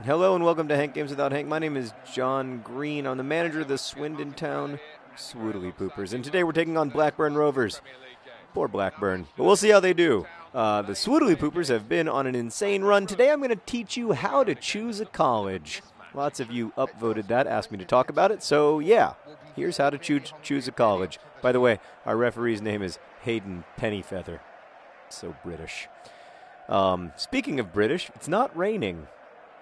Hello and welcome to Hank Games Without Hank. My name is John Green. I'm the manager of the Swindon Town Swoodly Poopers, and today we're taking on Blackburn Rovers. Poor Blackburn, but we'll see how they do. The Swoodly Poopers have been on an insane run. Today I'm going to teach you how to choose a college. Lots of you upvoted that, asked me to talk about it, so yeah, here's how to choose a college. By the way, our referee's name is Hayden Pennyfeather. So British. Speaking of British, it's not raining.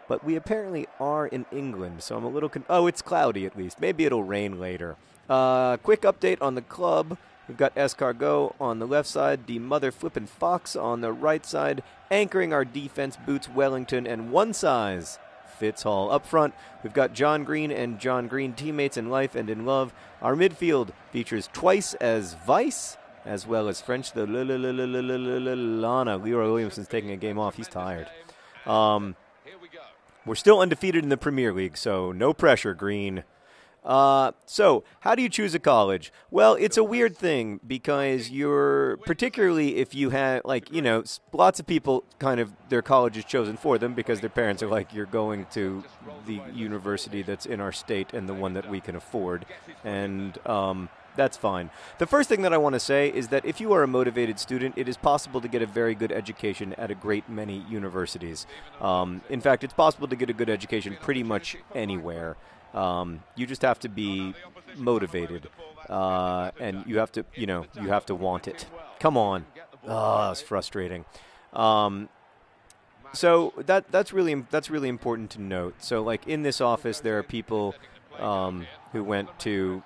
But we apparently are in England, so I'm a little oh, it's cloudy at least. Maybe it'll rain later. Quick update on the club. We've got Escargot on the left side, the mother flippin' Fox on the right side, anchoring our defense boots Wellington, and one size fits all. Up front, we've got John Green and John Green, teammates in life and in love. Our midfield features twice as Vice, as well as French, the Lana. Leroy Williamson's taking a game off. He's tired. We're still undefeated in the Premier League, so no pressure, Green. So, how do you choose a college? Well, it's a weird thing because particularly if you have, lots of people kind of, their college is chosen for them because their parents are like, you're going to the university that's in our state and the one that we can afford. And, that's fine. The first thing that I want to say is that if you are a motivated student, it is possible to get a very good education at a great many universities. In fact, it's possible to get a good education pretty much anywhere. You just have to be motivated, and you have to, you have to want it. Come on. Oh, that's frustrating. So that's really important to note. So, like in this office, there are people who went to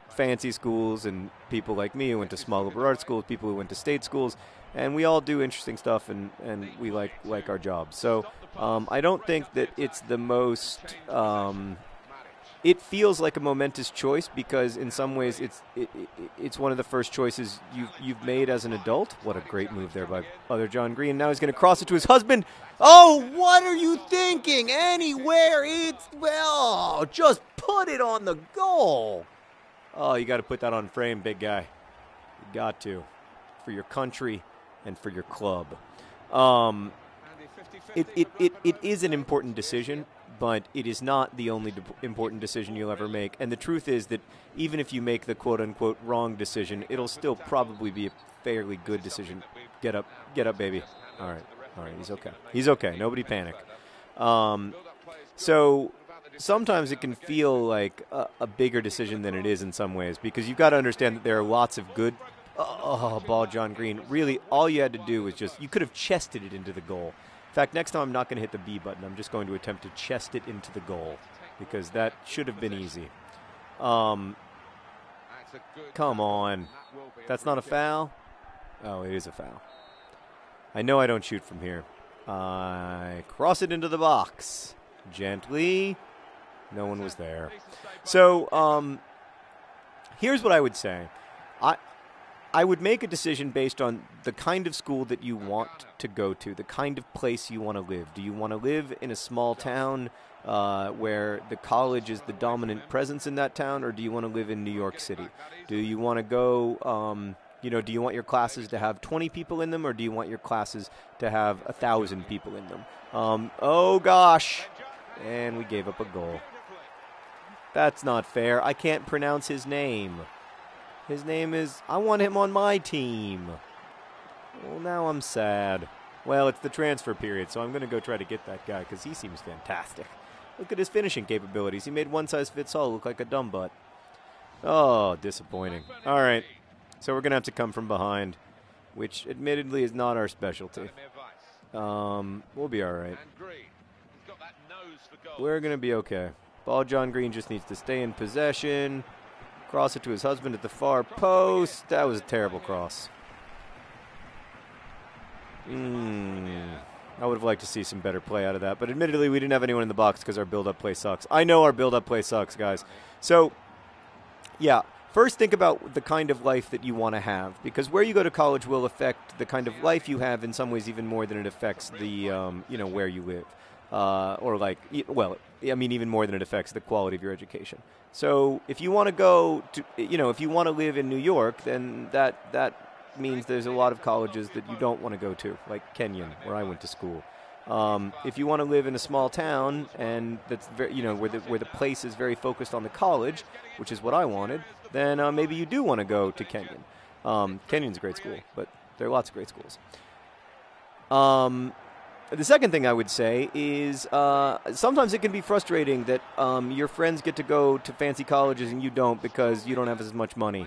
fancy schools and people like me who went to small liberal arts schools, people who went to state schools, and we all do interesting stuff and we like our jobs. So I don't think that it's the most it feels like a momentous choice because in some ways it's one of the first choices you've made as an adult. What a great move there by other John Green. Now he's going to cross it to his husband. Oh, what are you thinking? Anywhere, just put it on the goal. Oh, you got to put that on frame, big guy. You got to. For your country and for your club. It is an important decision, but it is not the only important decision you'll ever make. And the truth is that even if you make the quote-unquote wrong decision, it'll still probably be a fairly good decision. Get up, baby. All right, he's okay. Nobody panic. So sometimes it can feel like a bigger decision than it is in some ways because you've got to understand that there are lots of good ball John Green. Really, all you had to do was you could have chested it into the goal. In fact, next time I'm not going to hit the B button. I'm just going to attempt to chest it into the goal because that should have been easy. Come on. That's not a foul? Oh, it is a foul. I know I don't shoot from here. I cross it into the box. Gently. No one was there. So here's what I would say. I would make a decision based on the kind of school that you want to go to, the kind of place you want to live. Do you want to live in a small town where the college is the dominant presence in that town, or do you want to live in New York City? Do you want to go, do you want your classes to have 20 people in them, or do you want your classes to have 1,000 people in them? Oh, gosh. And we gave up a goal. That's not fair. I can't pronounce his name. His name is... I want him on my team. Well, now I'm sad. Well, it's the transfer period, so I'm going to go try to get that guy because he seems fantastic. Look at his finishing capabilities. He made one size fits all look like a dumb butt. Oh, disappointing. All right. So we're going to have to come from behind, which admittedly is not our specialty. We'll be all right. We're going to be okay. Ball John Green just needs to stay in possession. Cross it to his husband at the far post. That was a terrible cross. I would have liked to see some better play out of that. But admittedly, we didn't have anyone in the box because our build-up play sucks. I know our build-up play sucks, guys. So, yeah. First, think about the kind of life that you want to have. Because where you go to college will affect the kind of life you have in some ways even more than it affects the, where you live. Even more than it affects the quality of your education. So if you want to go to, if you want to live in New York, then that means there's a lot of colleges that you don't want to go to, like Kenyon, where I went to school. If you want to live in a small town and that's very, where the place is very focused on the college, which is what I wanted, then maybe you do want to go to Kenyon. Kenyon's a great school, but there are lots of great schools. The second thing I would say is sometimes it can be frustrating that your friends get to go to fancy colleges and you don't because you don't have as much money.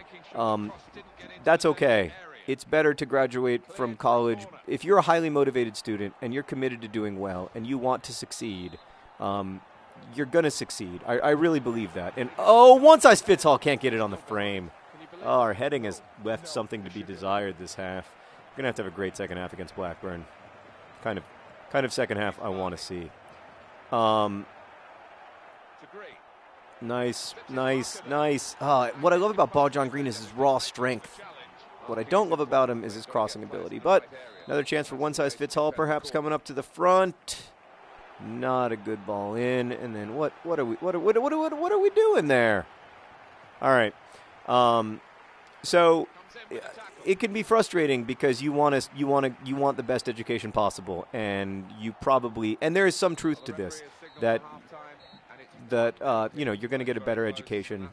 That's okay. It's better to graduate from college. If you're a highly motivated student and you're committed to doing well and you want to succeed, you're going to succeed. I really believe that. And, one size fits all, can't get it on the frame. Oh, our heading has left something to be desired this half. We're going to have a great second half against Blackburn. Kind of second half I want to see. Nice. What I love about Ball John Green is his raw strength. What I don't love about him is his crossing ability. But another chance for one-size-fits-all perhaps coming up to the front. Not a good ball in. And then what are we doing there? All right. So it can be frustrating because you want the best education possible, and there is some truth to this that you're going to get a better education,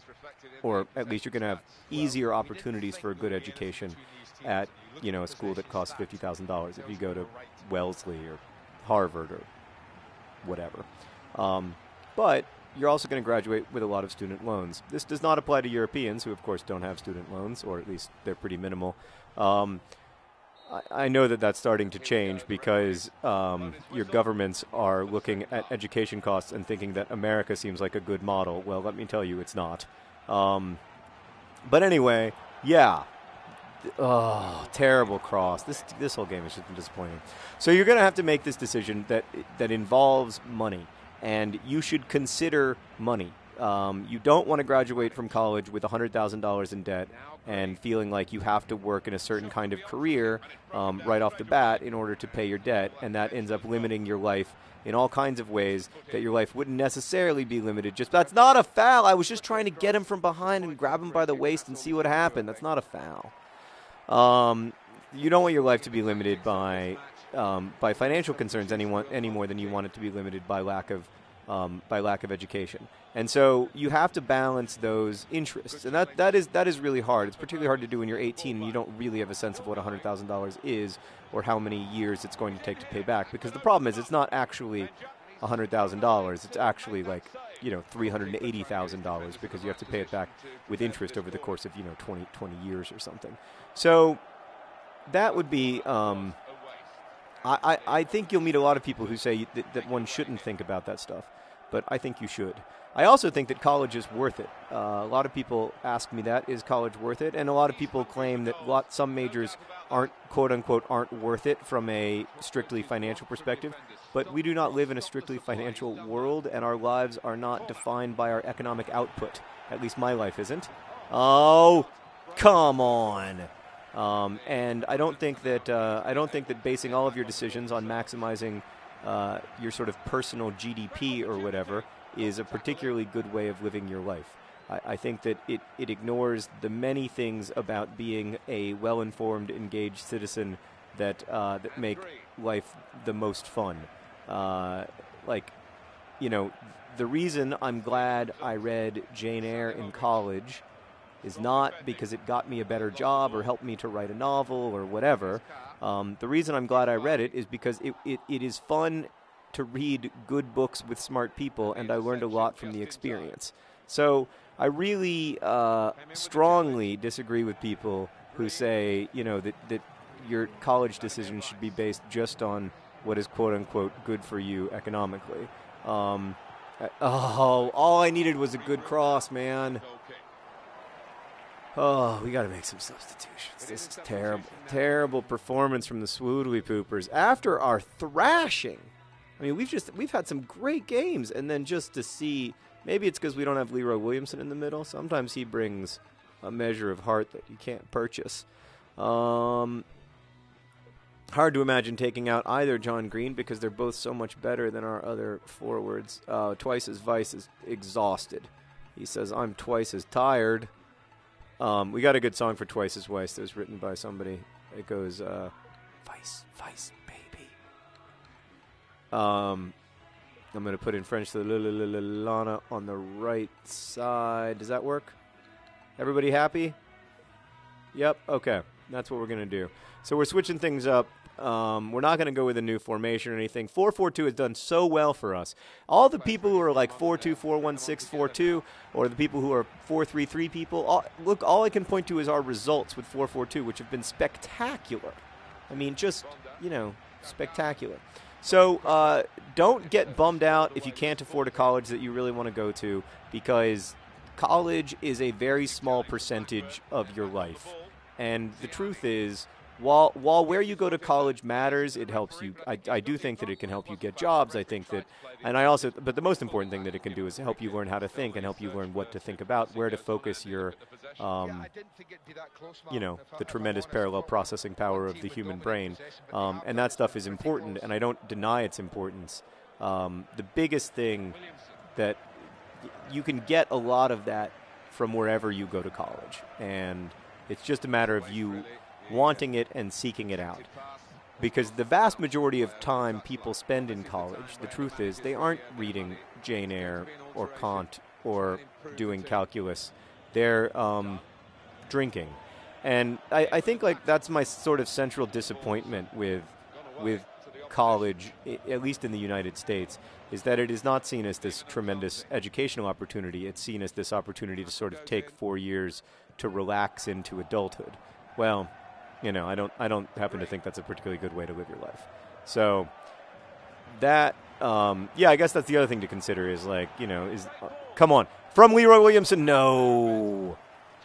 or at least you're going to have easier opportunities for a good education at a school that costs $50,000 if you go to Wellesley or Harvard or whatever. But you're also going to graduate with a lot of student loans. This does not apply to Europeans, who of course don't have student loans, or at least they're pretty minimal. I know that that's starting to change because your governments are looking at education costs and thinking that America seems like a good model. Well, let me tell you, it's not. But anyway, yeah. Oh, terrible cross. This whole game has just been disappointing. So you're going to have to make this decision that involves money, and you should consider money. You don't want to graduate from college with $100,000 in debt and feeling like you have to work in a certain kind of career right off the bat in order to pay your debt, and that ends up limiting your life in all kinds of ways that your life wouldn't necessarily be limited. That's not a foul. I was just trying to get him from behind and grab him by the waist and see what happened. That's not a foul. You don't want your life to be limited by financial concerns any more than you want it to be limited by lack of education. And so you have to balance those interests, and that is really hard. It's particularly hard to do when you're 18 and you don't really have a sense of what $100,000 is or how many years it's going to take to pay back. Because the problem is it's not actually $100,000. It's actually like $380,000 because you have to pay it back with interest over the course of 20 years or something. So that would be. I think you'll meet a lot of people who say that one shouldn't think about that stuff, but I think you should. I also think that college is worth it. A lot of people ask me that, is college worth it? And a lot of people claim that some majors aren't, quote-unquote, aren't worth it from a strictly financial perspective. But we do not live in a strictly financial world, and our lives are not defined by our economic output. At least my life isn't. Oh, come on. And I don't think that basing all of your decisions on maximizing your sort of personal GDP or whatever is a particularly good way of living your life. I think that it ignores the many things about being a well-informed, engaged citizen that make life the most fun. The reason I'm glad I read Jane Eyre in college is not because it got me a better job or helped me to write a novel or whatever. The reason I'm glad I read it is because it is fun to read good books with smart people, and I learned a lot from the experience. So I really strongly disagree with people who say, that your college decision should be based just on what is quote-unquote good for you economically. All I needed was a good cross, man. Oh, we got to make some substitutions. This is terrible. Terrible performance from the Swoodley Poopers after our thrashing. I mean, we've had some great games, and then just to see, maybe it's because we don't have Leroy Williamson in the middle. Sometimes he brings a measure of heart that you can't purchase. Hard to imagine taking out either John Green because they're both so much better than our other forwards. Twice as Vice is exhausted. He says, I'm twice as tired. We got a good song for Twice as Weiss that was written by somebody. It goes, Vice, baby. I'm going to put in French the Lana on the right side. Does that work? Everybody happy? Yep. Okay. That's what we're going to do. So we're switching things up. We're not going to go with a new formation or anything. 4-4-2 has done so well for us. All the people who are like 4-2, 4-1-6, 4-2, or the people who are 4-3-3 people, all I can point to is our results with 4-4-2, which have been spectacular. I mean, just, spectacular. So don't get bummed out if you can't afford a college that you really want to go to, because college is a very small percentage of your life. And the truth is, while where you go to college matters, it helps you. I do think that it can help you get jobs. I think that, but the most important thing that it can do is help you learn how to think and help you learn what to think about, where to focus your, the tremendous parallel processing power of the human brain. And that stuff is important, and I don't deny its importance. The biggest thing that you can get a lot of that from wherever you go to college, and it's just a matter of you wanting it and seeking it out. Because the vast majority of time people spend in college, the truth is, they aren't reading Jane Eyre or Kant or doing calculus. They're drinking. And I think that's my sort of central disappointment with college, at least in the United States, is that it is not seen as this tremendous educational opportunity. It's seen as this opportunity to sort of take 4 years to relax into adulthood. Well, I don't happen to think that's a particularly good way to live your life. So that, I guess that's the other thing to consider is come on, from Leroy Williamson, no.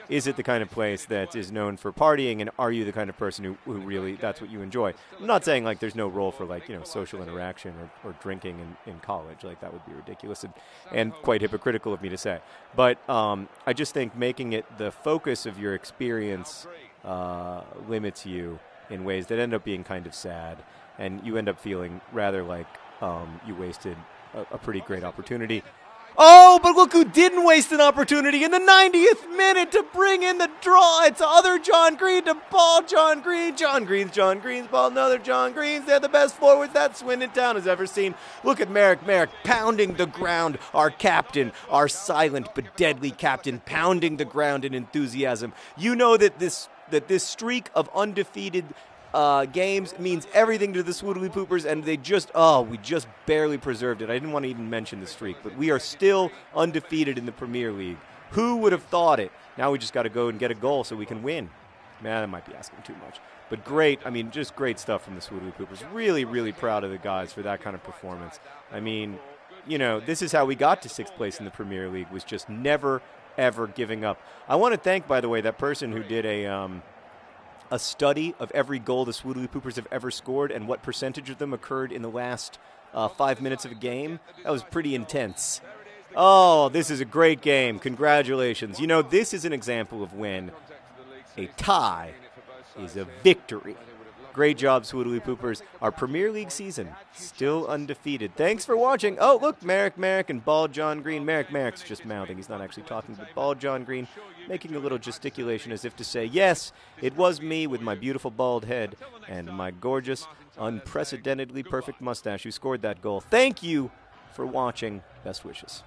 Is it the kind of place that is known for partying, and are you the kind of person who really, that's what you enjoy? I'm not saying there's no role for social interaction or drinking in college. That would be ridiculous and quite hypocritical of me to say. But I just think making it the focus of your experience limits you in ways that end up being kind of sad, and you end up feeling rather like you wasted a pretty great opportunity. Oh, but look who didn't waste an opportunity in the 90th minute to bring in the draw. It's other John Green to ball John Green. John Green's ball, another John Green's. They're the best forwards that Swindon Town has ever seen. Look at Merrick pounding the ground. Our captain, our silent but deadly captain, pounding the ground in enthusiasm. You know that this streak of undefeated games means everything to the Swoodly Poopers, and we just barely preserved it. I didn't want to even mention the streak, but we are still undefeated in the Premier League. Who would have thought it? Now we just got to go and get a goal so we can win. Man, that might be asking too much. But just great stuff from the Swoodly Poopers. Really, really proud of the guys for that kind of performance. This is how we got to 6th place in the Premier League, was just never, ever giving up. I want to thank, by the way, that person who did a study of every goal the Swoodly Poopers have ever scored and what percentage of them occurred in the last 5 minutes of a game. That was pretty intense. Oh, this is a great game. Congratulations. This is an example of when a tie is a victory. Great job, Swoodly Poopers. Our Premier League season, still undefeated. Thanks for watching. Oh, look, Merrick and Bald John Green. Merrick's just mouthing. He's not actually talking, but Bald John Green making a little gesticulation as if to say, yes, it was me with my beautiful bald head and my gorgeous, unprecedentedly perfect mustache who scored that goal. Thank you for watching. Best wishes.